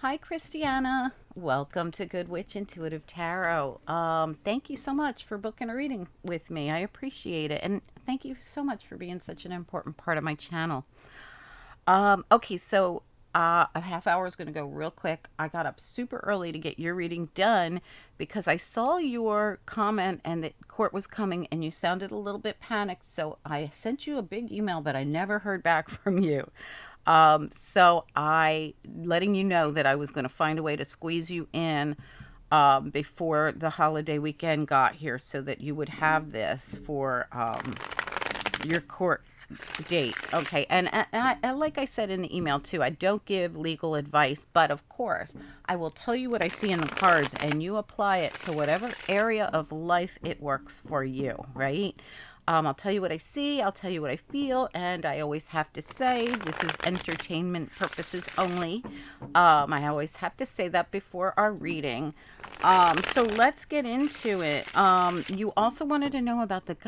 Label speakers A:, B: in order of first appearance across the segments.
A: Hi, Cristiana. Welcome to Good Witch Intuitive Tarot. Thank you so much for booking a reading with me. I appreciate it. And thank you so much for being such an important part of my channel. Okay, so a half hour is going to go real quick. I got up super early to get your reading done because I saw your comment and that court was coming and you sounded a little bit panicked. So I sent you a big email, but I never heard back from you. So I letting you know that I was going to find a way to squeeze you in before the holiday weekend got here so that you would have this for your court date. Okay. And like I said in the email too, I don't give legal advice, but of course, I will tell you what I see in the cards and you apply it to whatever area of life it works for you, right? I'll tell you what I see, I'll tell you what I feel, and I always have to say this is entertainment purposes only. I always have to say that before our reading. So let's get into it. You also wanted to know about that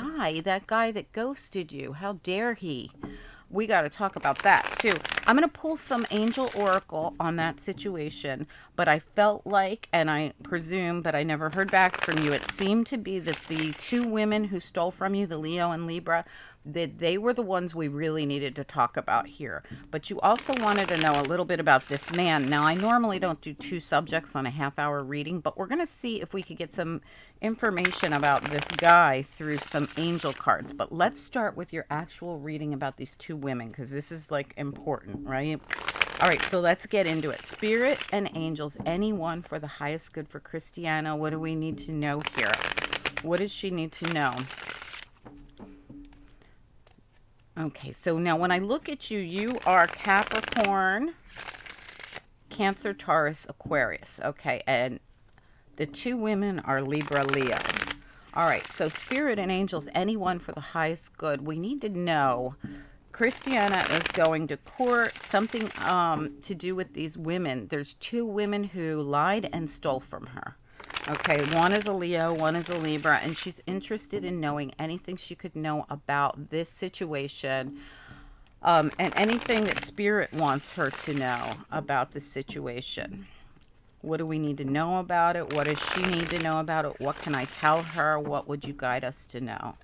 A: guy that ghosted you. How dare he? We got to talk about that too. I'm going to pull some angel oracle on that situation, but I felt like, and I presume, but I never heard back from you, it seemed to be that the two women who stole from you, the Leo and Libra, that they were the ones we really needed to talk about here. But you also wanted to know a little bit about this man. Now, I normally don't do two subjects on a half-hour reading, but we're going to see if we could get some information about this guy through some angel cards. But let's start with your actual reading about these two women, because this is like important, right? All right, so let's get into it. Spirit and angels, anyone for the highest good for Cristiana. What do we need to know here? What does she need to know? Okay, so now when I look at you, you are Capricorn, Cancer, Taurus, Aquarius. Okay, and the two women are Libra, Leo. All right, so spirit and angels, anyone for the highest good. We need to know Christiana is going to court, something to do with these women. There's two women who lied and stole from her. Okay, one is a Leo, one is a Libra, and she's interested in knowing anything she could know about this situation, and anything that Spirit wants her to know about this situation. What do we need to know about it? What does she need to know about it? What can I tell her? What would you guide us to know?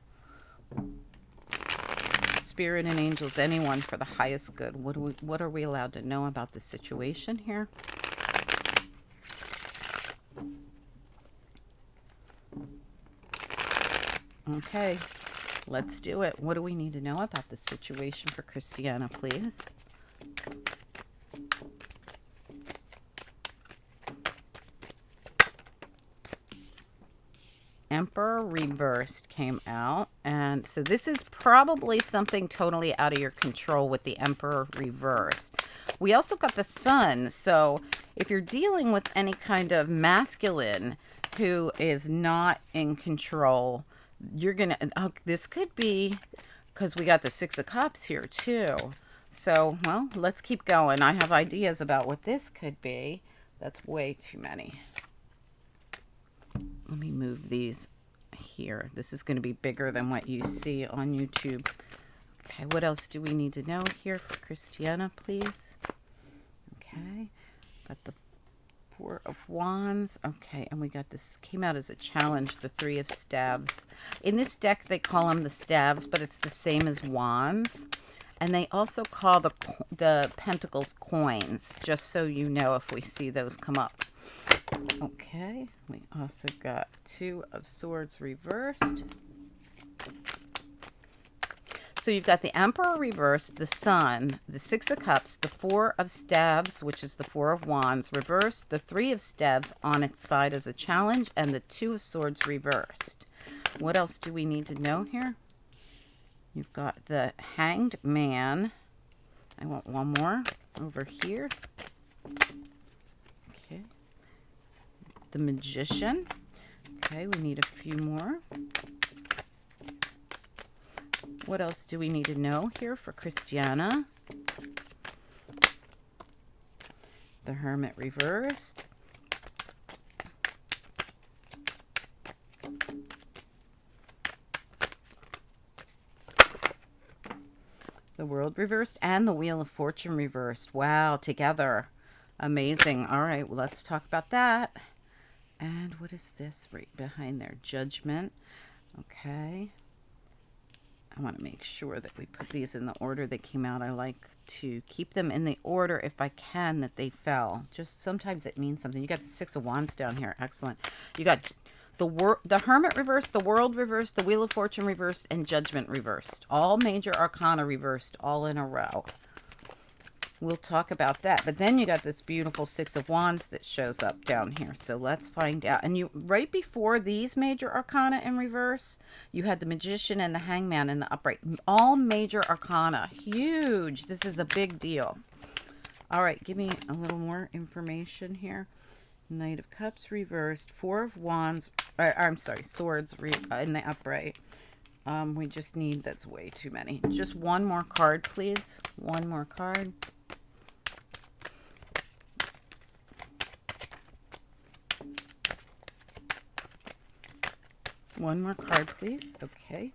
A: Spirit and angels, anyone for the highest good. What are we allowed to know about the situation here? Okay, let's do it. What do we need to know about this situation for Christiana, please? Emperor reversed came out, and so this is probably something totally out of your control with the Emperor reversed. We also got the Sun, so if you're dealing with any kind of masculine who is not in control, you're gonna, oh, this could be, because we got the Six of Cups here too. So, well, let's keep going. I have ideas about what this could be. That's way too many. Let me move these here. This is going to be bigger than what you see on YouTube. Okay, what else do we need to know here for Christiana, please? Okay, got the Four of Wands. Okay, and we got this, came out as a challenge, the Three of Staves. In this deck, they call them the Staves, but it's the same as Wands. And they also call the Pentacles coins, just so you know if we see those come up. Okay, we also got Two of Swords reversed. So you've got the Emperor reversed, the Sun, the Six of Cups, the Four of Staves, which is the Four of Wands reversed, the Three of Staves on its side as a challenge, and the Two of Swords reversed. What else do we need to know here? You've got the Hanged Man. I want one more over here. Okay. The Magician. Okay, we need a few more. What else do we need to know here for Christiana? The Hermit reversed. The World reversed and the Wheel of Fortune reversed. Wow, together. Amazing. All right, well, let's talk about that. And what is this right behind there? Judgment. Okay. I want to make sure that we put these in the order they came out. I like to keep them in the order, if I can, that they fell. Just sometimes it means something. You got the Six of Wands down here. Excellent. You got the Hermit reversed, the World reversed, the Wheel of Fortune reversed, and Judgment reversed. All major arcana reversed, all in a row. We'll talk about that. But then you got this beautiful Six of Wands that shows up down here. So let's find out. And you, right before these major arcana in reverse, you had the Magician and the Hangman in the upright. All major arcana. Huge. This is a big deal. All right, give me a little more information here. Knight of Cups reversed. Four of Wands. I'm sorry, Swords in the upright. We just need, that's way too many. Just one more card, please. One more card. One more card, please. Okay.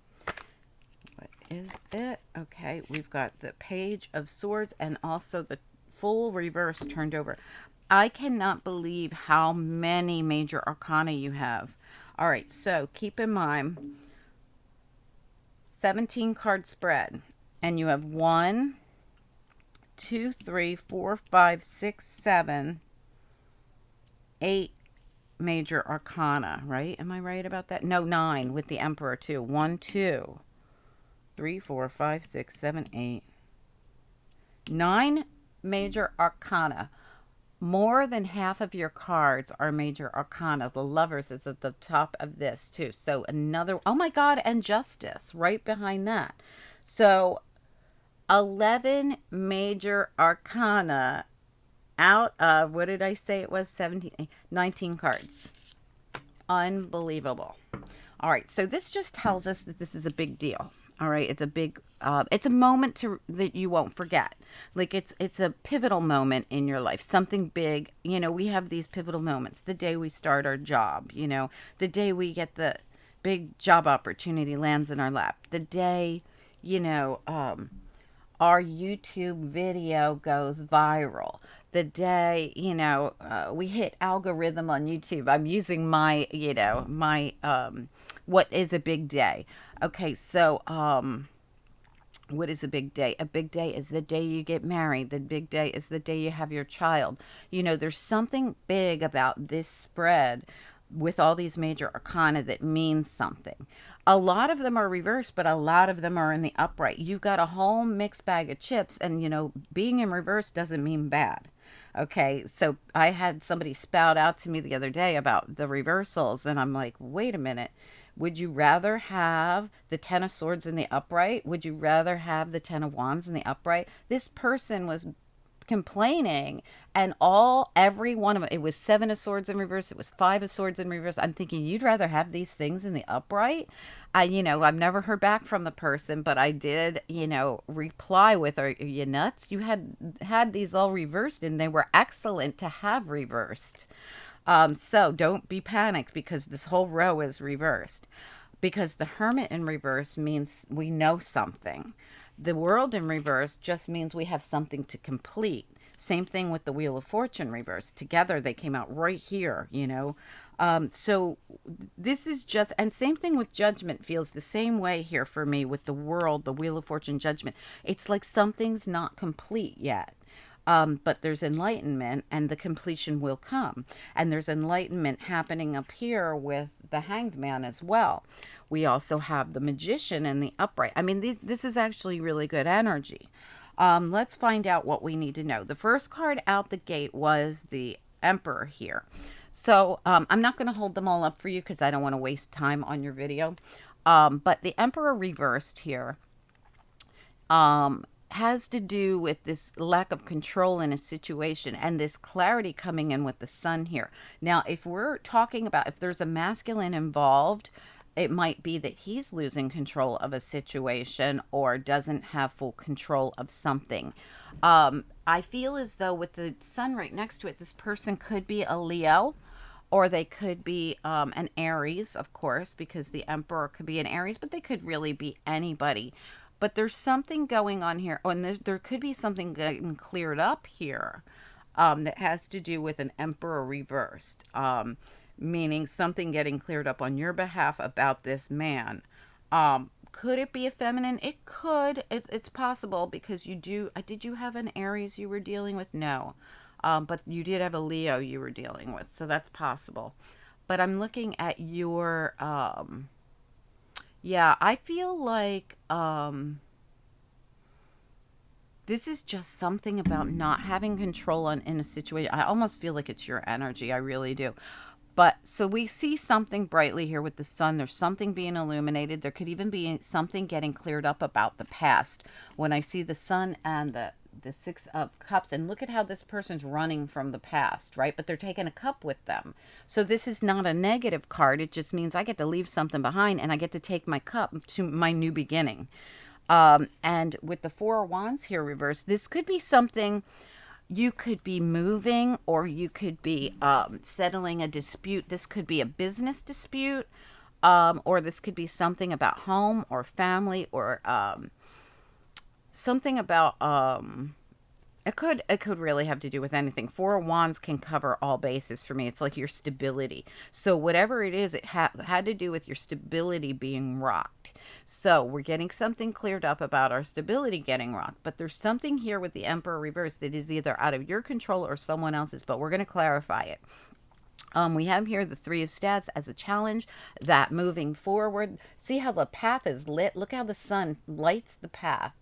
A: What is it? Okay, we've got the Page of Swords and also the full reverse turned over. I cannot believe how many major arcana you have. All right, so keep in mind, 17 card spread. And you have 1, 2, 3, 4, 5, 6, 7, 8 major arcana, right? Am I right about that? No, 9 with the Emperor too. 1, 2, 3, 4, 5, 6, 7, 8. 9 major arcana. More than half of your cards are major arcana. The Lovers is at the top of this too. So another, oh my God, and Justice right behind that. So 11 major arcana out of, what did I say it was? 17, 19 cards. Unbelievable. All right, so this just tells us that this is a big deal. All right, it's a big, it's a moment that you won't forget. Like it's a pivotal moment in your life, something big. You know, we have these pivotal moments. The day we start our job, you know, the day we get the big job opportunity lands in our lap, the day, you know, our YouTube video goes viral, the day, you know, we hit algorithm on YouTube. I'm using my, you know, my, what is a big day? Okay, so, what is a big day? A big day is the day you get married. The big day is the day you have your child. You know, there's something big about this spread with all these major arcana that means something. A lot of them are reversed, but a lot of them are in the upright. You've got a whole mixed bag of chips, and, you know, being in reverse doesn't mean bad. Okay, so I had somebody spout out to me the other day about the reversals, and I'm like, wait a minute. Would you rather have the Ten of Swords in the upright? Would you rather have the Ten of Wands in the upright? This person was complaining, and every one of them, it was Seven of Swords in reverse, it was Five of Swords in reverse. I'm thinking, you'd rather have these things in the upright? You know, I've never heard back from the person, but I did, you know, reply with, are you nuts? You had these all reversed, and they were excellent to have reversed. So don't be panicked because this whole row is reversed. Because the Hermit in reverse means we know something. The World in reverse just means we have something to complete. Same thing with the Wheel of Fortune reverse. Together they came out right here, you know. So this is just, and same thing with Judgment feels the same way here for me with the World, the Wheel of Fortune, Judgment. It's like something's not complete yet. But there's enlightenment, and the completion will come. And there's enlightenment happening up here with the Hanged Man as well. We also have the Magician and the upright. I mean, this is actually really good energy. Let's find out what we need to know. The first card out the gate was the Emperor here. So I'm not going to hold them all up for you because I don't want to waste time on your video. But the Emperor reversed here has to do with this lack of control in a situation and this clarity coming in with the Sun here. Now, if we're talking about if there's a masculine involved, it might be that he's losing control of a situation or doesn't have full control of something. I feel as though with the Sun right next to it, this person could be a Leo, or they could be an Aries, of course, because the Emperor could be an Aries, but they could really be anybody. But there's something going on here. Oh, and there could be something getting cleared up here. that has to do with an emperor reversed, meaning something getting cleared up on your behalf about this man. Could it be a feminine? It could. It's possible because you do. Did you have an Aries you were dealing with? No. But you did have a Leo you were dealing with, so that's possible. But I'm looking at your, yeah, I feel like this is just something about not having control on in a situation. I almost feel like it's your energy. I really do. But so we see something brightly here with the sun. There's something being illuminated. There could even be something getting cleared up about the past. When I see the sun and the six of cups, and look at how this person's running from the past, right? But they're taking a cup with them. So this is not a negative card. It just means I get to leave something behind and I get to take my cup to my new beginning. And with the Four of Wands here reversed, this could be something you could be moving, or you could be settling a dispute. This could be a business dispute, or this could be something about home or family, or something about it could really have to do with anything. Four of Wands can cover all bases for me. It's like your stability. So whatever it is, it had to do with your stability being rocked. So we're getting something cleared up about our stability getting rocked. But there's something here with the Emperor reversed that is either out of your control or someone else's. But we're going to clarify it. We have here the Three of Staves as a challenge, that moving forward. See how the path is lit? Look how the sun lights the path.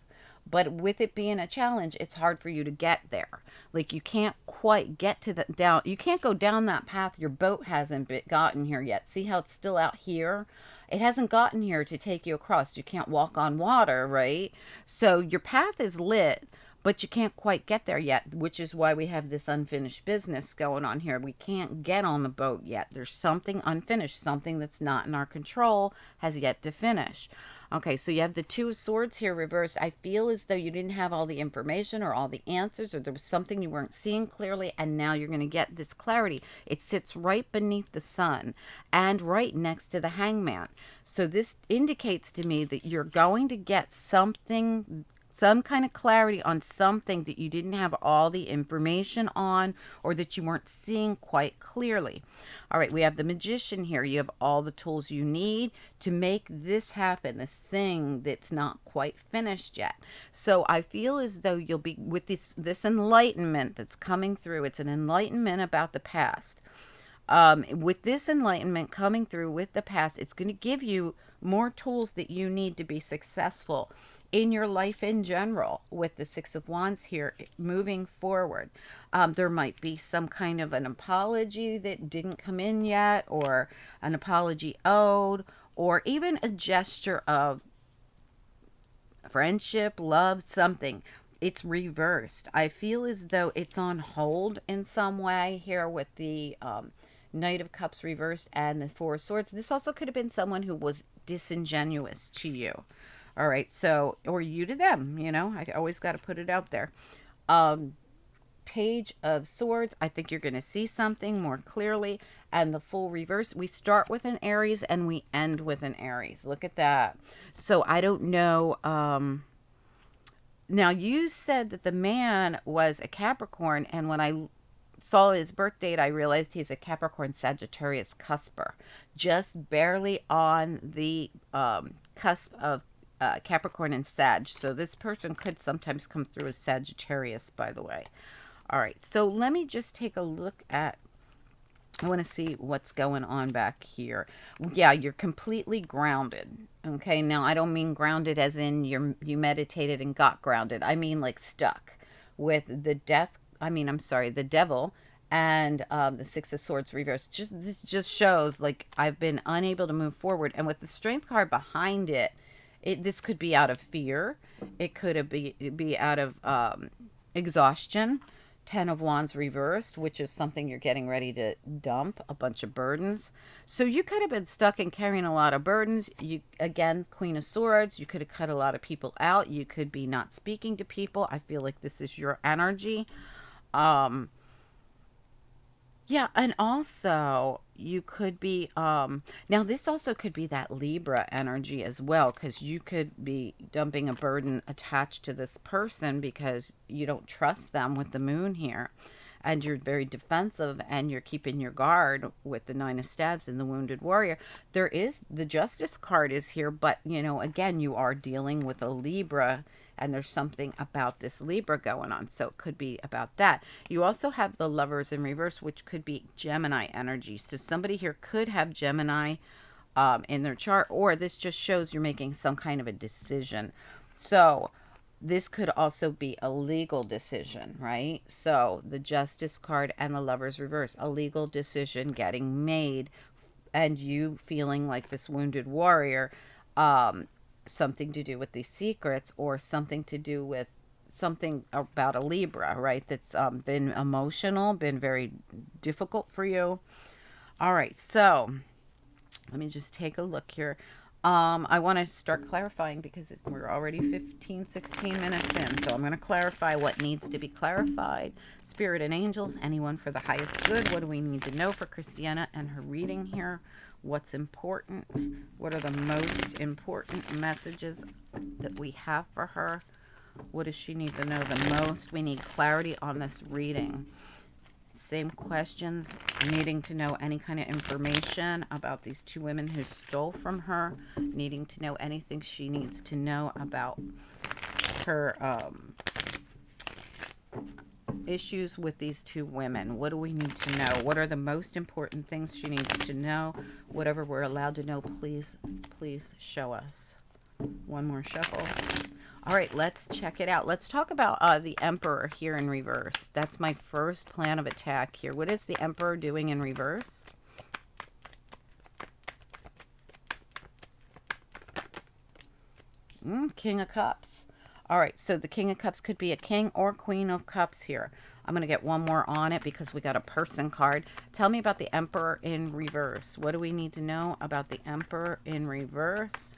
A: But with it being a challenge, it's hard for you to get there. Like you can't quite get to the down. You can't go down that path. Your boat hasn't gotten here yet. See how it's still out here? It hasn't gotten here to take you across. You can't walk on water, right? So your path is lit, but you can't quite get there yet, which is why we have this unfinished business going on here. We can't get on the boat yet. There's something unfinished, something that's not in our control has yet to finish. Okay, so you have the Two of Swords here reversed. I feel as though you didn't have all the information or all the answers, or there was something you weren't seeing clearly, and now you're going to get this clarity. It sits right beneath the sun and right next to the Hangman. So this indicates to me that you're going to get something, some kind of clarity on something that you didn't have all the information on, or that you weren't seeing quite clearly. All right, we have the Magician here. You have all the tools you need to make this happen, this thing that's not quite finished yet. So I feel as though you'll be with this enlightenment that's coming through. It's an enlightenment about the past. With this enlightenment coming through with the past, it's going to give you more tools that you need to be successful in your life in general. With the Six of Wands here moving forward, there might be some kind of an apology that didn't come in yet, or an apology owed, or even a gesture of friendship, love, something. It's reversed. I feel as though it's on hold in some way here with the Knight of Cups reversed and the Four of Swords. This also could have been someone who was disingenuous to you. All right, so, or you to them, you know, I always got to put it out there. Page of Swords, I think you're going to see something more clearly. And the Full reverse, we start with an Aries and we end with an Aries. Look at that. So I don't know. Now, you said that the man was a Capricorn, and when I saw his birth date, I realized he's a Capricorn Sagittarius cusper, just barely on the cusp of Capricorn and Sag. So this person could sometimes come through as Sagittarius, by the way. All right, so let me just take a look at, I want to see what's going on back here. Yeah, you're completely grounded. Okay, now I don't mean grounded as in you meditated and got grounded. I mean like stuck with the the devil and the Six of Swords reversed. This just shows like I've been unable to move forward. And with the Strength card behind it, this could be out of fear. It could be out of exhaustion. Ten of Wands reversed, which is something you're getting ready to dump, a bunch of burdens. So you could have been stuck and carrying a lot of burdens. You, again, Queen of Swords, you could have cut a lot of people out. You could be not speaking to people. I feel like this is your energy. Yeah, and also you could be now this also could be that Libra energy as well, because you could be dumping a burden attached to this person because you don't trust them with the moon here. and you're very defensive and you're keeping your guard with the Nine of Staves and the Wounded Warrior. There is the Justice card is here, but you know, again, you are dealing with a Libra, and there's something about this Libra going on. So it could be about that. You also have the Lovers in reverse, which could be Gemini energy. So somebody here could have Gemini in their chart, or this just shows you're making some kind of a decision. So this could also be a legal decision, right? So the Justice card and the Lovers reverse, a legal decision getting made, and you feeling like this Wounded Warrior, something to do with these secrets, or something to do with something about a Libra, right? That's been emotional, been very difficult for you. All right, so let me just take a look here. I want to start clarifying because we're already 16 minutes in. So I'm going to clarify what needs to be clarified. Spirit and angels, anyone for the highest good. What do we need to know for Cristiana and her reading here? What's important? What are the most important messages that we have for her? What does she need to know the most? We need clarity on this reading. Same questions, needing to know any kind of information about these two women who stole from her, needing to know anything she needs to know about her issues with these two women. What do we need to know? What are the most important things she needs to know? Whatever we're allowed to know, please show us. One more shuffle. All right, let's check it out. Let's talk about the Emperor here in reverse. That's my first plan of attack here. What is the Emperor doing in reverse? King of Cups. All right, so the King of Cups could be a King or Queen of Cups here. I'm going to get one more on it because we got a person card. Tell me about the Emperor in reverse. What do we need to know about the Emperor in reverse?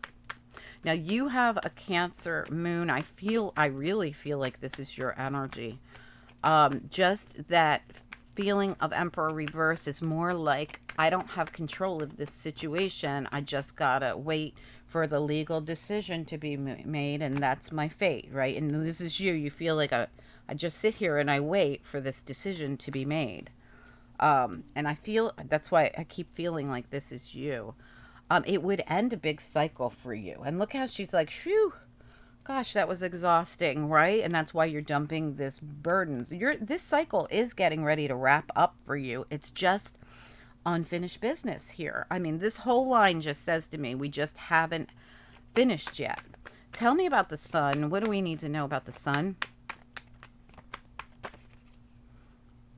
A: Now, you have a Cancer moon. I really feel like this is your energy. Just that feeling of Emperor reverse is more like, I don't have control of this situation. I just gotta wait for the legal decision to be made, and that's my fate, right? And this is you. You feel like I just sit here and I wait for this decision to be made. And I feel, that's why I keep feeling like this is you. It would end a big cycle for you. And look how she's like, phew, gosh, that was exhausting, right? And that's why you're dumping this burdens. This cycle is getting ready to wrap up for you. It's just unfinished business here. I mean, this whole line just says to me, we just haven't finished yet. Tell me about the Sun. What do we need to know about the Sun?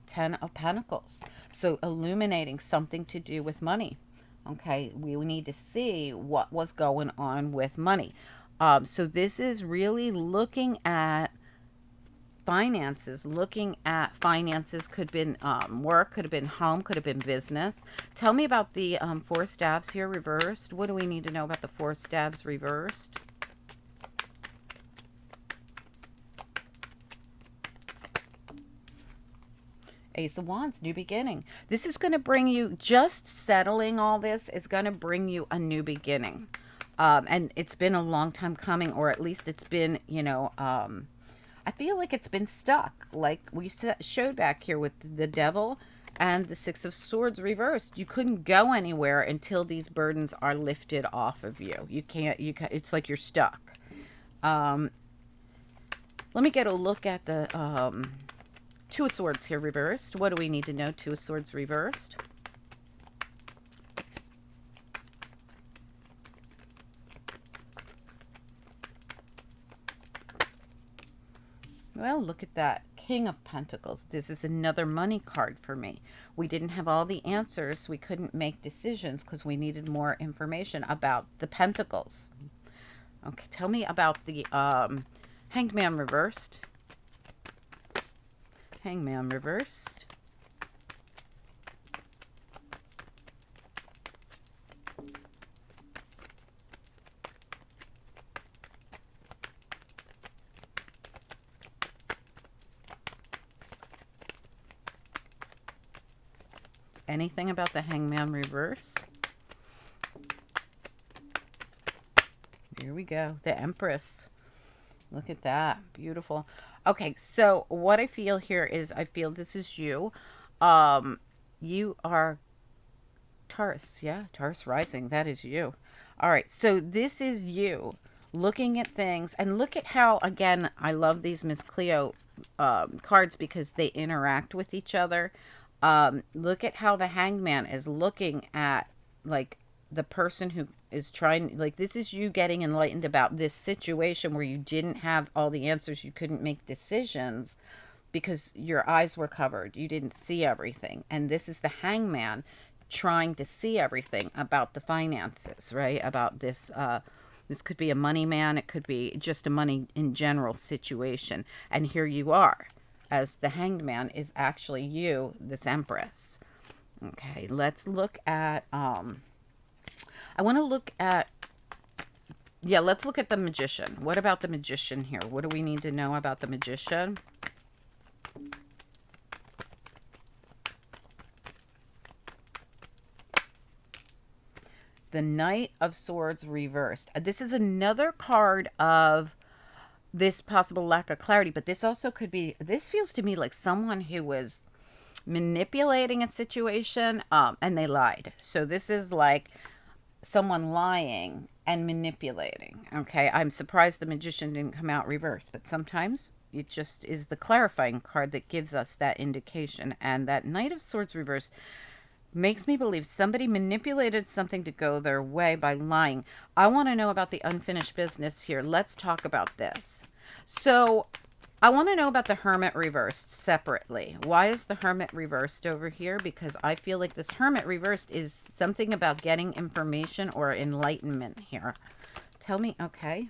A: 10 of Pentacles. So illuminating something to do with money. Okay, we need to see what was going on with money. So this is really looking at finances. Looking at finances could have been work, could have been home, could have been business. Tell me about the Four Staves here reversed. What do we need to know about the Four Staves reversed? Ace of Wands, new beginning. This is going to bring you, just settling all this is going to bring you a new beginning. And it's been a long time coming, or at least it's been, you know, I feel like it's been stuck. Like we showed back here with the Devil and the Six of Swords reversed. You couldn't go anywhere until these burdens are lifted off of you. You can't, it's like you're stuck. Let me get a look at the Two of Swords here reversed. What do we need to know? Two of Swords reversed. Well, look at that. King of Pentacles. This is another money card for me. We didn't have all the answers. We couldn't make decisions because we needed more information about the Pentacles. Okay, tell me about the Hanged Man reversed. Hangman reversed. Anything about the Hangman reverse? Here we go. The Empress. Look at that. Beautiful. Okay, so what I feel here is I feel this is you. Um, you are Taurus, yeah, Taurus rising. That is you. All right, so this is you looking at things, and look at how, again, I love these Miss Cleo cards because they interact with each other. Look at how the hangman is looking at, like, the person who is trying, like, this is you getting enlightened about this situation where you didn't have all the answers, you couldn't make decisions because your eyes were covered. You didn't see everything. And this is the hangman trying to see everything about the finances, right? About this this could be a money man, it could be just a money in general situation. And here you are, as the hanged man is actually you, this empress. Okay, let's look at I want to look at, yeah, let's look at the magician. What about the magician here? What do we need to know about the magician? The Knight of Swords reversed. This is another card of this possible lack of clarity, but this also could be, this feels to me like someone who was manipulating a situation and they lied. So this is like someone lying and manipulating. Okay, I'm surprised the magician didn't come out reversed, but sometimes it just is the clarifying card that gives us that indication. And that Knight of Swords reversed makes me believe somebody manipulated something to go their way by lying. I want to know about the unfinished business here. Let's talk about this. So I want to know about the Hermit reversed separately. Why is the Hermit reversed over here? Because I feel like this Hermit reversed is something about getting information or enlightenment here. Tell me, okay.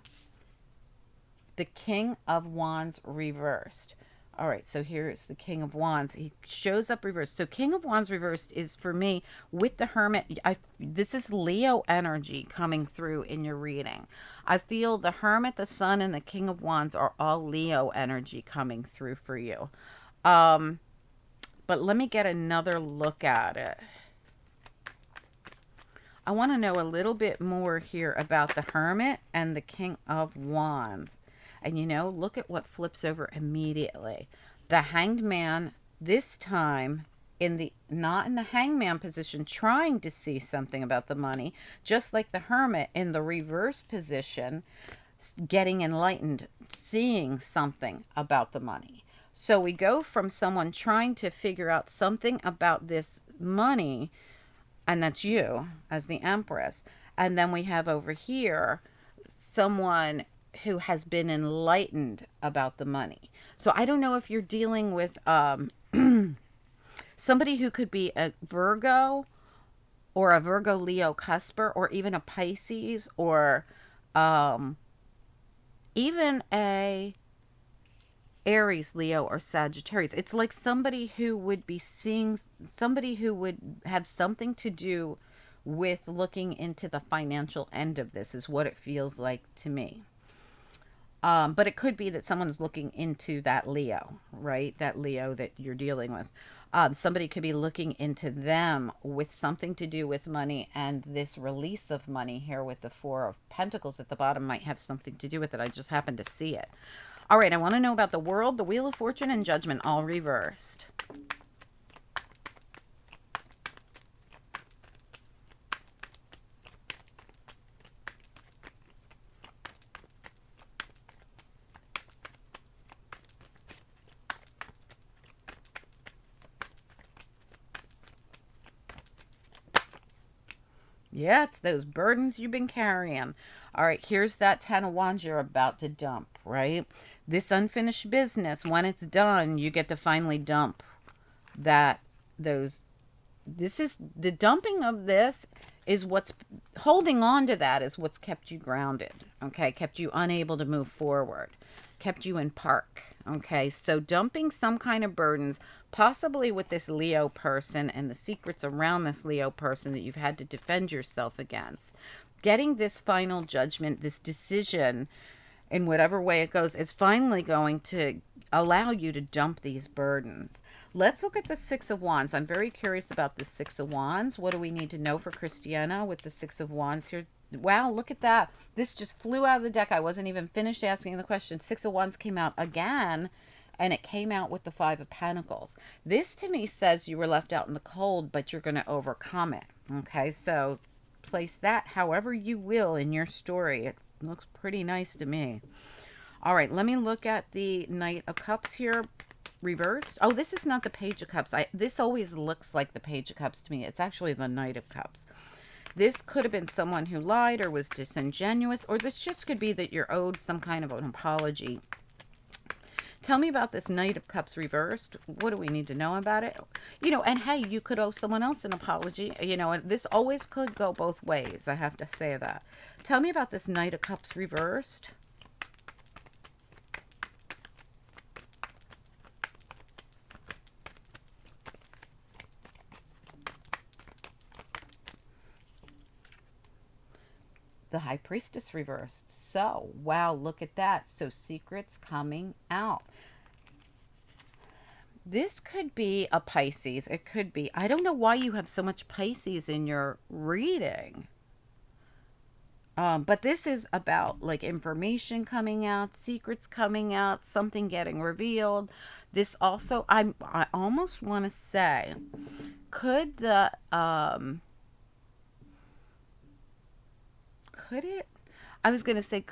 A: The King of Wands reversed. All right, so here's the King of Wands. He shows up reversed. So King of Wands reversed is, for me, with the Hermit, this is Leo energy coming through in your reading. I feel the Hermit, the Sun, and the King of Wands are all Leo energy coming through for you. But let me get another look at it. I want to know a little bit more here about the Hermit and the King of Wands. And you know, look at what flips over immediately. The Hanged Man, this time in the, not in the hangman position, trying to see something about the money, just like the Hermit in the reverse position, getting enlightened, seeing something about the money. So we go from someone trying to figure out something about this money, and that's you as the Empress. And then we have over here someone who has been enlightened about the money. So I don't know if you're dealing with somebody who could be a Virgo or a Virgo Leo cusper, or even a Pisces, or even a Aries, Leo, or Sagittarius. It's like somebody who would be seeing, somebody who would have something to do with looking into the financial end of this, is what it feels like to me. But it could be that someone's looking into that Leo, right? That Leo that you're dealing with. Somebody could be looking into them with something to do with money, and this release of money here with the Four of Pentacles at the bottom might have something to do with it. I just happen to see it. All right, I want to know about the World, the Wheel of Fortune, and Judgment, all reversed. Yeah, it's those burdens you've been carrying. All right, here's that Ten of Wands you're about to dump, right? This unfinished business, when it's done, you get to finally dump that, those, this is, the dumping of this is what's, holding on to that is what's kept you grounded, okay? Kept you unable to move forward, kept you in park, okay? So dumping some kind of burdens, possibly with this Leo person and the secrets around this Leo person that you've had to defend yourself against. Getting this final judgment, this decision, in whatever way it goes, is finally going to allow you to dump these burdens. Let's look at the Six of Wands. I'm very curious about the Six of Wands. What do we need to know for Cristiana with the Six of Wands here? Wow, look at that. This just flew out of the deck. I wasn't even finished asking the question. Six of Wands came out again, and it came out with the Five of Pentacles. This to me says you were left out in the cold, but you're going to overcome it. Okay, so place that however you will in your story. It looks pretty nice to me. All right, let me look at the Knight of Cups here reversed. Oh, this is not the Page of Cups. This always looks like the Page of Cups to me. It's actually the Knight of Cups. This could have been someone who lied or was disingenuous, or this just could be that you're owed some kind of an apology. Tell me about this Knight of Cups reversed. What do we need to know about it? You know, and hey, you could owe someone else an apology. You know, and this always could go both ways. I have to say that. Tell me about this Knight of Cups reversed. The High Priestess reversed. So, wow, look at that. So, secrets coming out. This could be a Pisces. It could be. I don't know why you have so much Pisces in your reading. But this is about like information coming out, secrets coming out, something getting revealed. This also, I almost want to say, could the could it? I was going to say,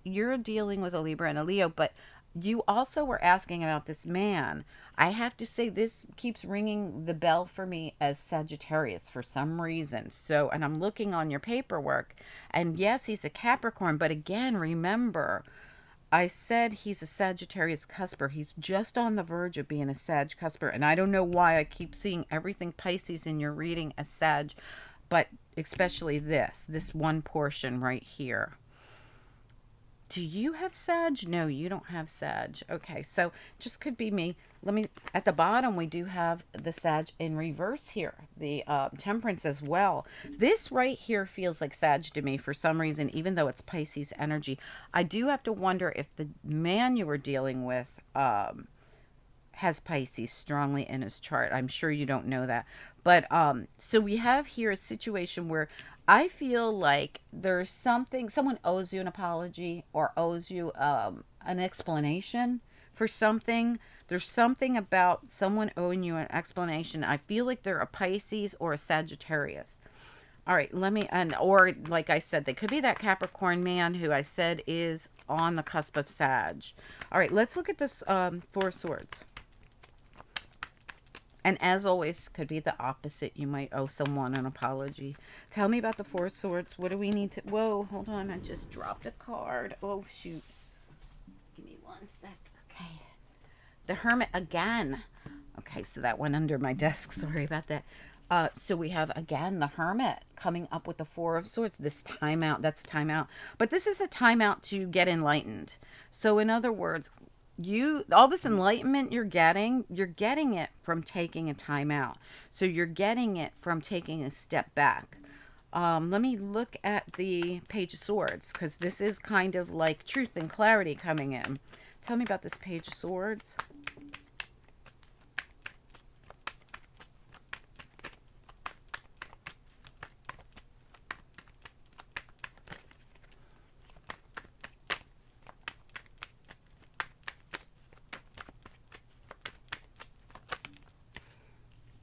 A: you're dealing with a Libra and a Leo, but you also were asking about this man. I have to say, this keeps ringing the bell for me as Sagittarius for some reason. So, and I'm looking on your paperwork, and yes, he's a Capricorn, but again, remember, I said he's a Sagittarius cusper. He's just on the verge of being a Sag cusper, and I don't know why I keep seeing everything Pisces in your reading as Sag, but especially this one portion right here. Do you have Sag? No, you don't have Sag. Okay, so just could be me. Let me, at the bottom, we do have the Sag in reverse here, the Temperance as well. This right here feels like Sag to me for some reason, even though it's Pisces energy. I do have to wonder if the man you were dealing with has Pisces strongly in his chart. I'm sure you don't know that. But so we have here a situation where I feel like there's something, someone owes you an apology or owes you an explanation for something. There's something about someone owing you an explanation. I feel like they're a Pisces or a Sagittarius. All right, or like I said, they could be that Capricorn man who I said is on the cusp of Sag. All right, let's look at this Four of Swords. And as always, could be the opposite. You might owe someone an apology. Tell me about the Four of Swords. What do we need to... Whoa, hold on. I just dropped a card. Oh, shoot. Give me one sec. Okay. The Hermit again. Okay, so that went under my desk. Sorry about that. So we have, again, the Hermit coming up with the Four of Swords. This timeout. That's timeout. But this is a timeout to get enlightened. So in other words... all this enlightenment you're getting it from taking a time out. So you're getting it from taking a step back. Let me look at the Page of Swords, because this is kind of like truth and clarity coming in. Tell me about this Page of Swords.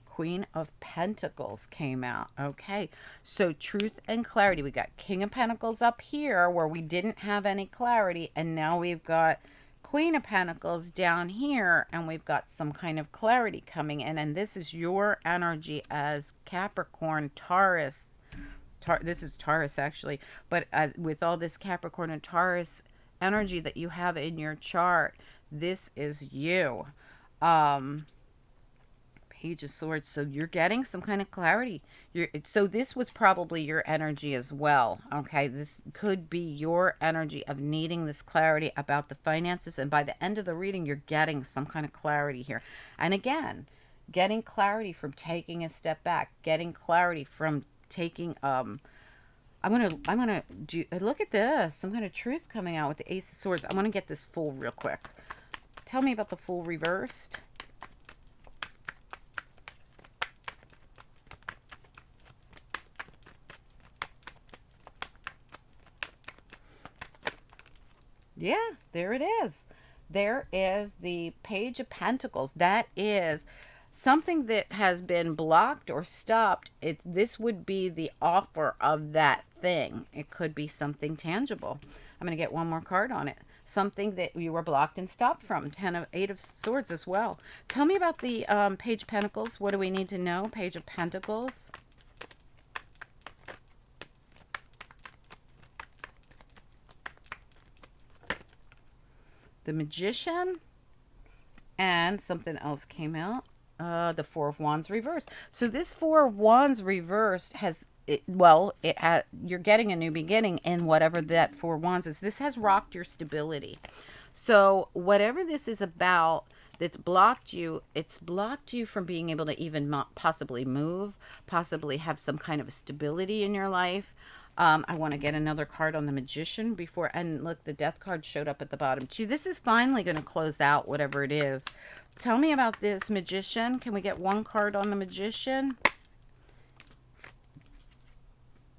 A: Queen of Pentacles came out. Okay, so truth and clarity. We got King of Pentacles up here where we didn't have any clarity, and now we've got Queen of Pentacles down here, and we've got some kind of clarity coming in. And this is your energy as Capricorn, Taurus. This is Taurus actually, but with all this Capricorn and Taurus energy that you have in your chart, this is you. Page of Swords. So you're getting some kind of clarity. So this was probably your energy as well. Okay, this could be your energy of needing this clarity about the finances. And by the end of the reading, you're getting some kind of clarity here. And again, getting clarity from taking a step back, getting clarity from taking I'm gonna do, look at this, some kind of truth coming out with the Ace of Swords. I want to get this Fool real quick. Tell me about the Fool reversed. Yeah, there it is. There is the Page of Pentacles. That is something that has been blocked or stopped. This would be the offer of that thing. It could be something tangible. I'm going to get one more card on it. Something that you were blocked and stopped from. Eight of Swords as well. Tell me about the Page of Pentacles. What do we need to know? Page of Pentacles. The Magician, and something else came out. The Four of Wands reversed. So this Four of Wands reversed has you're getting a new beginning in whatever that Four of Wands is. This has rocked your stability. So whatever this is about that's blocked you, it's blocked you from being able to even possibly move, possibly have some kind of stability in your life. I want to get another card on the Magician before, and look, the Death card showed up at the bottom too. This is finally going to close out whatever it is. Tell me about this Magician. Can we get one card on the Magician?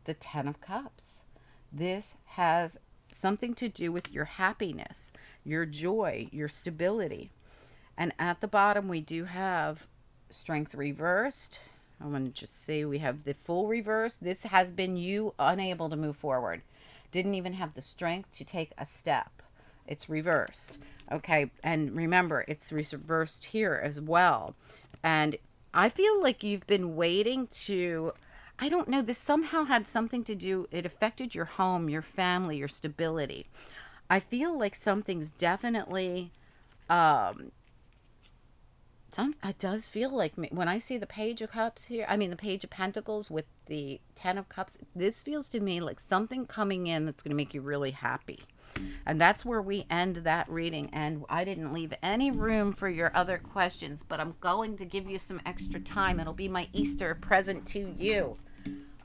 A: The Ten of Cups. This has something to do with your happiness, your joy, your stability. And at the bottom, we do have Strength reversed. I want to just say we have the Fool reverse. This has been you unable to move forward. Didn't even have the strength to take a step. It's reversed. Okay. And remember, it's reversed here as well. And I feel like you've been waiting to, I don't know, this somehow had something to do, it affected your home, your family, your stability. I feel like something's definitely, it does feel like me when I see the Page of Cups here. I mean, the Page of Pentacles with the Ten of Cups. This feels to me like something coming in that's going to make you really happy. And that's where we end that reading. And I didn't leave any room for your other questions, but I'm going to give you some extra time. It'll be my Easter present to you.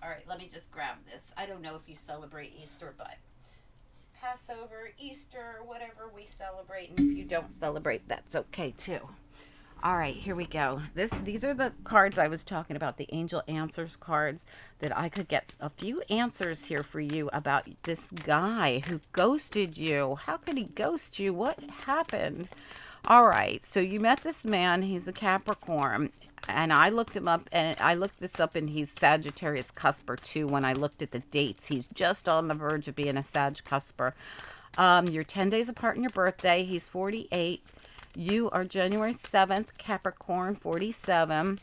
A: All right, let me just grab this. I don't know if you celebrate Easter, but Passover, Easter, whatever we celebrate. And if you don't celebrate, that's okay too. All right, here we go. These are the cards I was talking about, the Angel Answers cards, that I could get a few answers here for you about this guy who ghosted you. How could he ghost you? What happened? All right, so you met this man. He's a Capricorn, and I looked him up, and I looked this up, and he's Sagittarius cusper too. When I looked at the dates, he's just on the verge of being a Sag cusper. You're 10 days apart in your birthday. He's 48. You are January 7th, Capricorn, 47.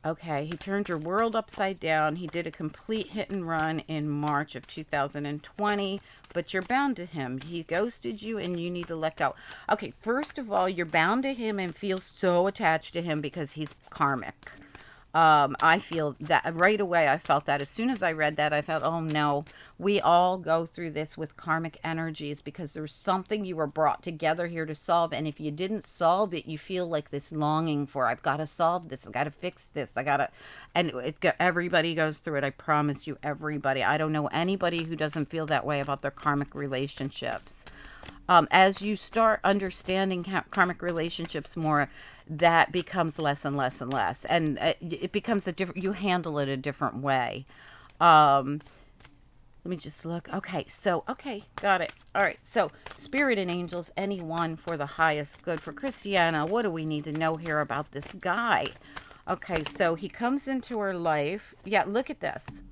A: Okay, he turned your world upside down. He did a complete hit and run in March of 2020, but you're bound to him. He ghosted you and you need to let go. Okay, first of all, you're bound to him and feel so attached to him because he's karmic. I feel that right away. I felt that as soon as I read that, I felt, oh no, we all go through this with karmic energies because there's something you were brought together here to solve. And if you didn't solve it, you feel like this longing for, I've got to solve this. I've got to fix this. And everybody goes through it. I promise you, everybody. I don't know anybody who doesn't feel that way about their karmic relationships. As you start understanding karmic relationships more, that becomes less and less and less, and it becomes you handle it a different way. Let me just look. Okay, got it. All right, so Spirit and Angels, anyone for the highest good. For Cristiana, what do we need to know here about this guy? Okay, so he comes into her life. Yeah, look at this.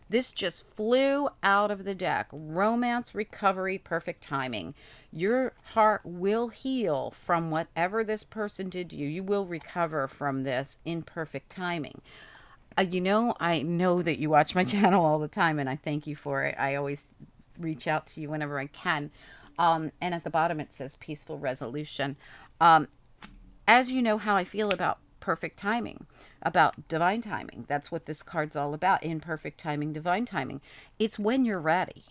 A: This just flew out of the deck. Romance, recovery, perfect timing. Your heart will heal from whatever this person did to you. You will recover from this in perfect timing. I know that you watch my channel all the time, and I thank you for it. I always reach out to you whenever I can. And at the bottom, it says peaceful resolution. As you know how I feel about perfect timing, about divine timing. That's what this card's all about. In perfect timing, divine timing. It's when you're ready.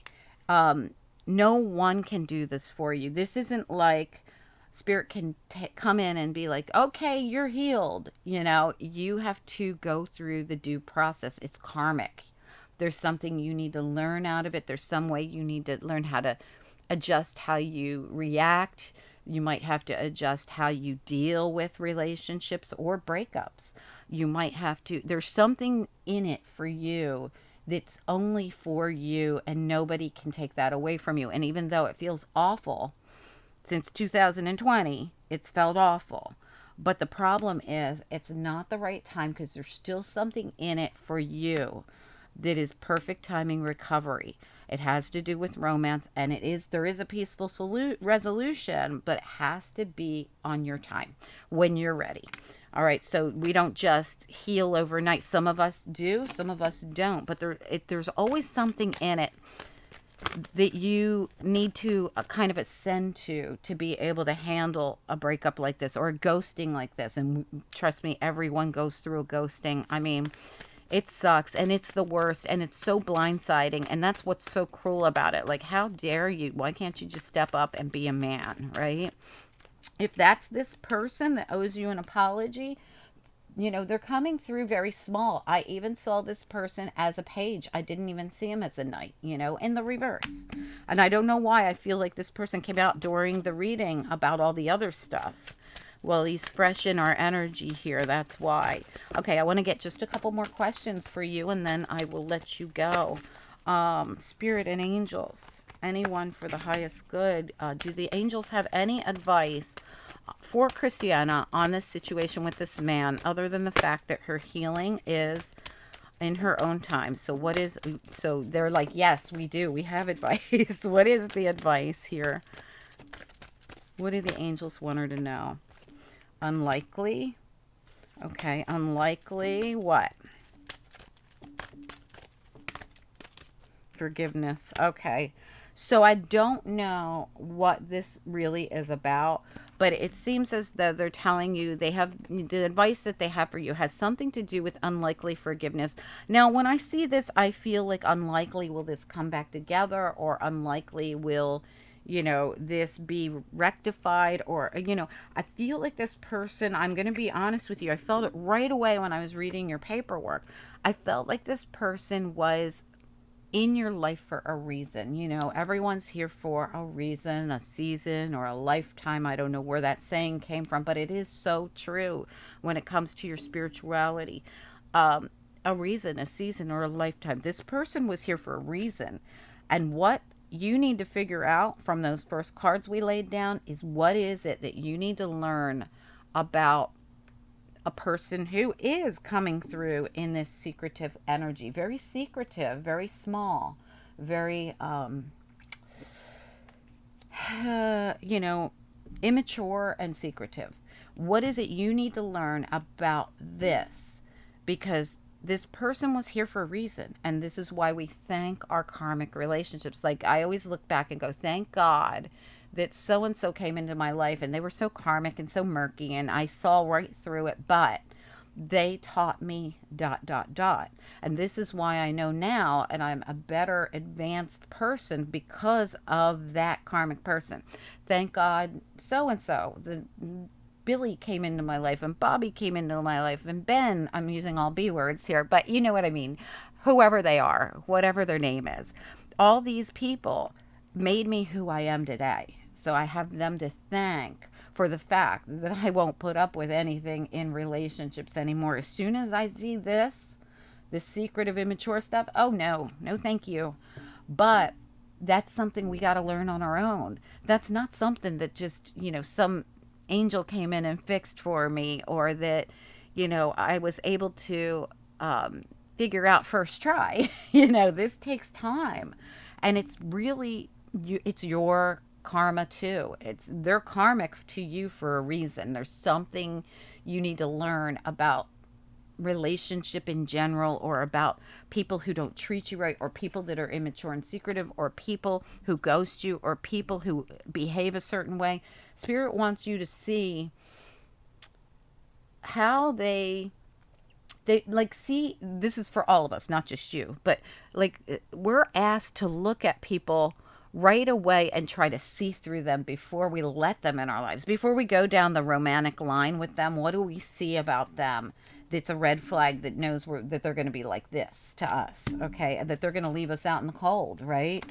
A: No one can do this for you. This isn't like Spirit can come in and be like, okay, you're healed. You have to go through the due process. It's karmic. There's something you need to learn out of it. There's some way you need to learn how to adjust how you react. You might have to adjust how you deal with relationships or breakups. You might have to, there's something in it for you that's only for you, and nobody can take that away from you. And even though it feels awful, since 2020, it's felt awful. But the problem is, it's not the right time because there's still something in it for you that is perfect timing recovery. It has to do with romance, and there is a peaceful resolution, but it has to be on your time when you're ready. All right, so we don't just heal overnight. Some of us do, some of us don't, but there's always something in it that you need to kind of ascend to be able to handle a breakup like this or a ghosting like this. And trust me, everyone goes through a ghosting. I mean, it sucks, and it's the worst, and it's so blindsiding, and that's what's so cruel about it. Like, how dare you? Why can't you just step up and be a man, right? If that's this person that owes you an apology, they're coming through very small. I even saw this person as a page. I didn't even see him as a knight, in the reverse. And I don't know why I feel like this person came out during the reading about all the other stuff. Well, he's fresh in our energy here. That's why. Okay, I want to get just a couple more questions for you, and then I will let you go. Spirit and angels, anyone for the highest good. Do the angels have any advice for Cristiana on this situation with this man, other than the fact that her healing is in her own time? So they're like, yes, we do. We have advice. What is the advice here? What do the angels want her to know? Unlikely. Okay, unlikely what? Forgiveness. Okay. So I don't know what this really is about, but it seems as though they're telling you the advice that they have for you has something to do with unlikely forgiveness. Now, when I see this, I feel like unlikely will this come back together, or unlikely will, this be rectified, or, I feel like this person, I'm going to be honest with you, I felt it right away when I was reading your paperwork. I felt like this person was in your life for a reason. Everyone's here for a reason, a season, or a lifetime. I don't know where that saying came from, but it is so true when it comes to your spirituality. A reason, a season, or a lifetime. This person was here for a reason. And what you need to figure out from those first cards we laid down is, what is it that you need to learn about a person who is coming through in this secretive energy. Very secretive, very small, very, immature and secretive. What is it you need to learn about this? Because this person was here for a reason. And this is why we thank our karmic relationships. Like, I always look back and go, thank God that so-and-so came into my life, and they were so karmic and so murky, and I saw right through it, but they taught me ... And this is why I know now, and I'm a better advanced person because of that karmic person. Thank God so-and-so, the Billy came into my life, and Bobby came into my life, and Ben, I'm using all B words here, but you know what I mean. Whoever they are, whatever their name is, all these people made me who I am today. So I have them to thank for the fact that I won't put up with anything in relationships anymore. As soon as I see this secretive, immature stuff, oh no, no thank you. But that's something we got to learn on our own. That's not something that just, some angel came in and fixed for me, or that, I was able to figure out first try. This takes time. And it's really, it's your karma too. They're karmic to you for a reason. There's something you need to learn about relationship in general, or about people who don't treat you right, or people that are immature and secretive, or people who ghost you, or people who behave a certain way. Spirit wants you to see how they see, this is for all of us, not just you, but we're asked to look at people right away and try to see through them before we let them in our lives. Before we go down the romantic line with them, what do we see about them that's a red flag that knows that they're going to be like this to us, okay? And that they're going to leave us out in the cold, right?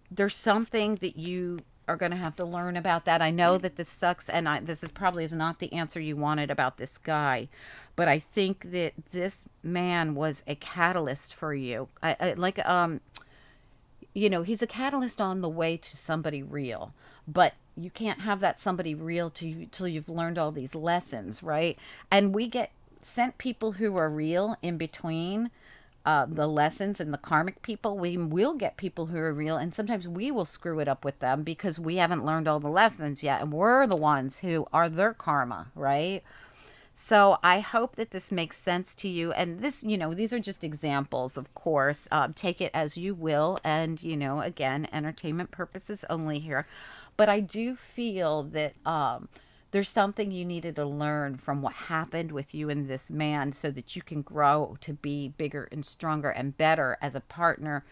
A: There's something that you are going to have to learn about that. I know that this sucks, and this is probably is not the answer you wanted about this guy, but I think that this man was a catalyst for you. He's a catalyst on the way to somebody real, but you can't have that somebody real till you've learned all these lessons, right? And we get sent people who are real in between the lessons, and the karmic people. We will get people who are real, and sometimes we will screw it up with them because we haven't learned all the lessons yet, and we're the ones who are their karma, right? So I hope that this makes sense to you. And this, these are just examples, of course. Take it as you will. And, again, entertainment purposes only here. But I do feel that there's something you needed to learn from what happened with you and this man so that you can grow to be bigger and stronger and better as a partner.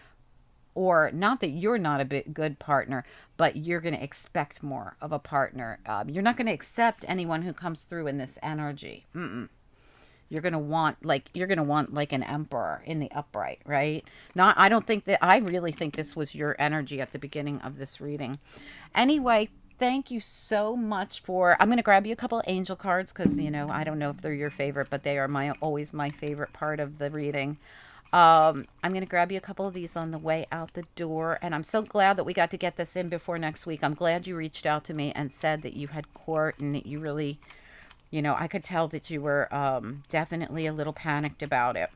A: Or not that you're not a good partner, but you're going to expect more of a partner. You're not going to accept anyone who comes through in this energy. You're going to want like an emperor in the upright, right? I really think this was your energy at the beginning of this reading. Anyway, thank you so much I'm going to grab you a couple of angel cards because, I don't know if they're your favorite, but they are always my favorite part of the reading. I'm going to grab you a couple of these on the way out the door. And I'm so glad that we got to get this in before next week. I'm glad you reached out to me and said that you had court and that you really, I could tell that you were definitely a little panicked about it.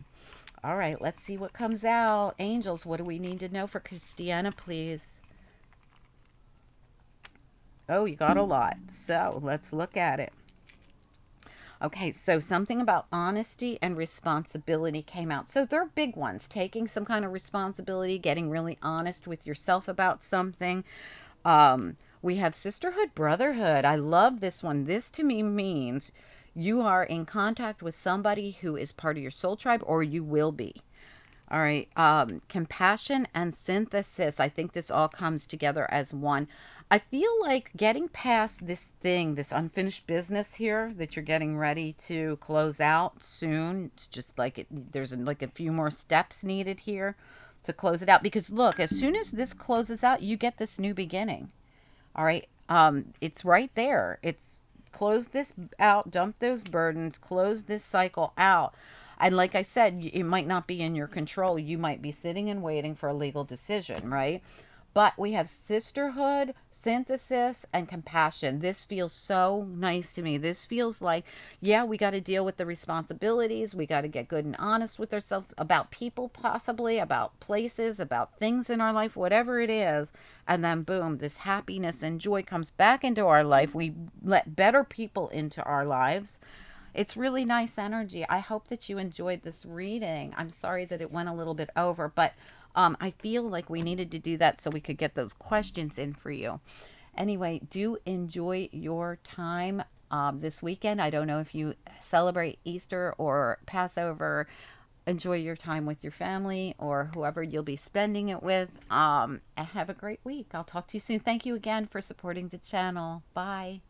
A: All right, let's see what comes out. Angels, what do we need to know for Cristiana, please? Oh, you got a lot. So let's look at it. Okay, so something about honesty and responsibility came out. So they're big ones. Taking some kind of responsibility, getting really honest with yourself about something. We have sisterhood, brotherhood. I love this one. This to me means you are in contact with somebody who is part of your soul tribe, or you will be. All right. Compassion and synthesis. I think this all comes together as one. I feel like getting past this unfinished business here that you're getting ready to close out soon. It's just like there's like a few more steps needed here to close it out. Because look, as soon as this closes out, you get this new beginning. All right. It's right there. It's close this out, dump those burdens, close this cycle out. And like I said, it might not be in your control. You might be sitting and waiting for a legal decision, right? But we have sisterhood, synthesis, and compassion. This feels so nice to me. This feels like, yeah, we got to deal with the responsibilities. We got to get good and honest with ourselves about people, possibly, about places, about things in our life, whatever it is. And then, boom, this happiness and joy comes back into our life. We let better people into our lives. It's really nice energy. I hope that you enjoyed this reading. I'm sorry that it went a little bit over, but I feel like we needed to do that so we could get those questions in for you. Anyway, do enjoy your time this weekend. I don't know if you celebrate Easter or Passover. Enjoy your time with your family or whoever you'll be spending it with. And have a great week. I'll talk to you soon. Thank you again for supporting the channel. Bye.